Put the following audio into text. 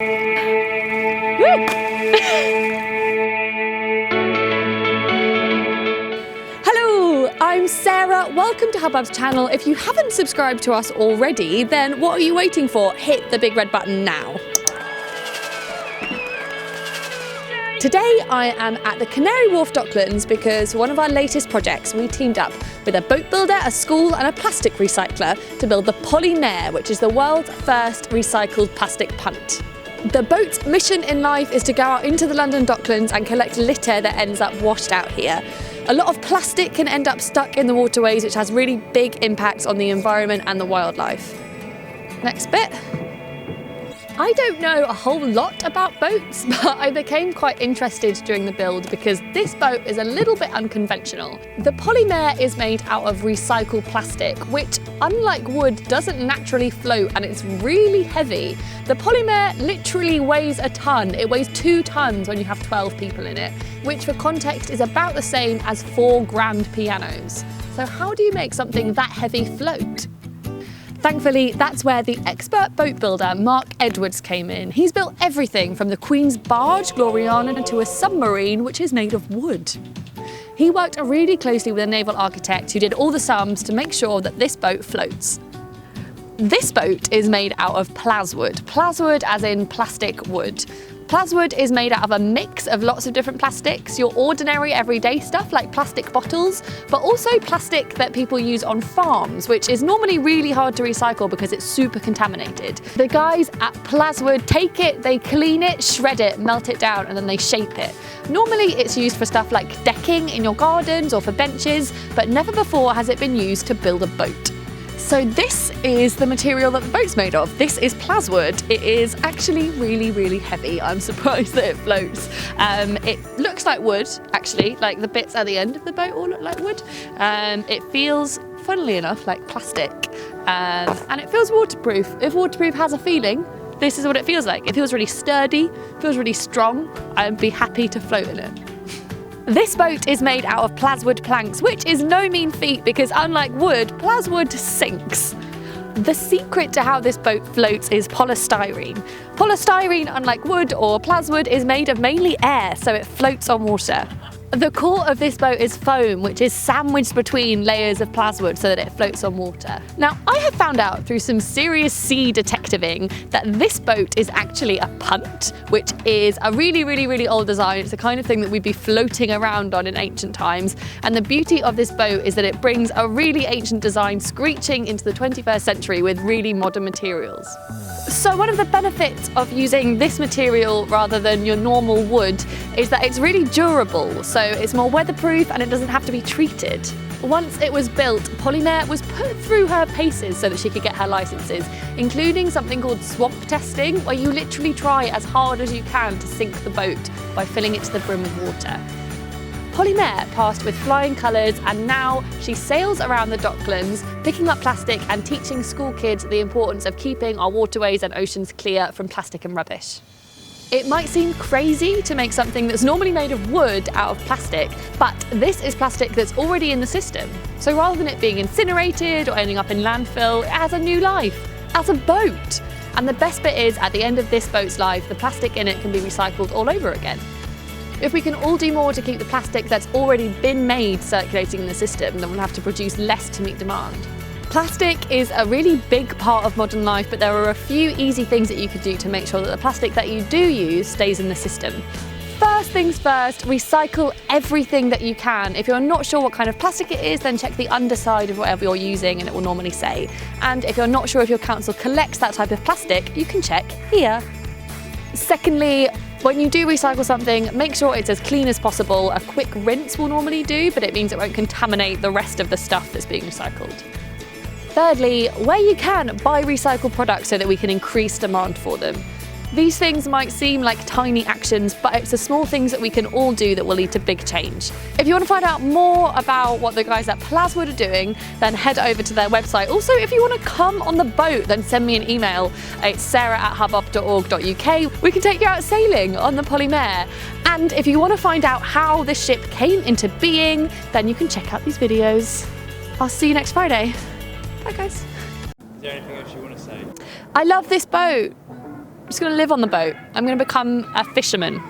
Hello, I'm Sarah. Welcome to Hubbub's channel. If you haven't subscribed to us already, then what are you waiting for? Hit the big red button now. Today I am at the Canary Wharf Docklands because for one of our latest projects we teamed up with a boat builder, a school and a plastic recycler to build the Poly-Mer, which is the world's first recycled plastic punt. The boat's mission in life is to go out into the London Docklands and collect litter that ends up washed out here. A lot of plastic can end up stuck in the waterways, which has really big impacts on the environment and the wildlife. Next bit. I don't know a whole lot about boats, but I became quite interested during the build because this boat is a little bit unconventional. The Poly-Mer is made out of recycled plastic, which, unlike wood, doesn't naturally float and it's really heavy. The Poly-Mer literally weighs a ton. It weighs 2 tons when you have 12 people in it, which for context is about the same as 4 grand pianos. So how do you make something that heavy float? Thankfully, that's where the expert boat builder Mark Edwards came in. He's built everything from the Queen's barge, Gloriana, to a submarine which is made of wood. He worked really closely with a naval architect who did all the sums to make sure that this boat floats. This boat is made out of Plaswood. Plaswood as in plastic wood. Plaswood is made out of a mix of lots of different plastics, your ordinary everyday stuff like plastic bottles, but also plastic that people use on farms, which is normally really hard to recycle because it's super contaminated. The guys at Plaswood take it, they clean it, shred it, melt it down, and then they shape it. Normally it's used for stuff like decking in your gardens or for benches, but never before has it been used to build a boat. So this is the material that the boat's made of. This is Plaswood. It is actually really, really heavy. I'm surprised that it floats. It looks like wood, actually, like the bits at the end of the boat all look like wood. It feels, funnily enough, like plastic. And it feels waterproof. If waterproof has a feeling, this is what it feels like. It feels really sturdy, feels really strong. I'd be happy to float in it. This boat is made out of Plaswood planks, which is no mean feat because unlike wood, Plaswood sinks. The secret to how this boat floats is polystyrene. Polystyrene, unlike wood or Plaswood, is made of mainly air, so it floats on water. The core of this boat is foam, which is sandwiched between layers of Plaswood so that it floats on water. Now, I have found out through some serious sea detectiving that this boat is actually a punt, which is a really, really, really old design. It's the kind of thing that we'd be floating around on in ancient times. And the beauty of this boat is that it brings a really ancient design screeching into the 21st century with really modern materials. So one of the benefits of using this material rather than your normal wood is that it's really durable, so it's more weatherproof and it doesn't have to be treated. Once it was built, Poly-Mer was put through her paces so that she could get her licenses, including something called Swampert Testing, where you literally try as hard as you can to sink the boat by filling it to the brim with water. Poly-Mer passed with flying colours and now she sails around the Docklands, picking up plastic and teaching school kids the importance of keeping our waterways and oceans clear from plastic and rubbish. It might seem crazy to make something that's normally made of wood out of plastic, but this is plastic that's already in the system. So rather than it being incinerated or ending up in landfill, it has a new life as a boat. And the best bit is, at the end of this boat's life, the plastic in it can be recycled all over again. If we can all do more to keep the plastic that's already been made circulating in the system, then we'll have to produce less to meet demand. Plastic is a really big part of modern life, but there are a few easy things that you could do to make sure that the plastic that you do use stays in the system. First things first, recycle everything that you can. If you're not sure what kind of plastic it is, then check the underside of whatever you're using and it will normally say. And if you're not sure if your council collects that type of plastic, you can check here. Secondly, when you do recycle something, make sure it's as clean as possible. A quick rinse will normally do, but it means it won't contaminate the rest of the stuff that's being recycled. Thirdly, where you can, buy recycled products so that we can increase demand for them. These things might seem like tiny actions, but it's the small things that we can all do that will lead to big change. If you want to find out more about what the guys at Plaswood are doing, then head over to their website. Also, if you want to come on the boat, then send me an email. It's sarah@hubbub.org.uk. We can take you out sailing on the Poly-Mer. And if you want to find out how this ship came into being, then you can check out these videos. I'll see you next Friday. Bye guys. Is there anything else you want to say? I love this boat. just going to live on the boat. I'm going to become a fisherman.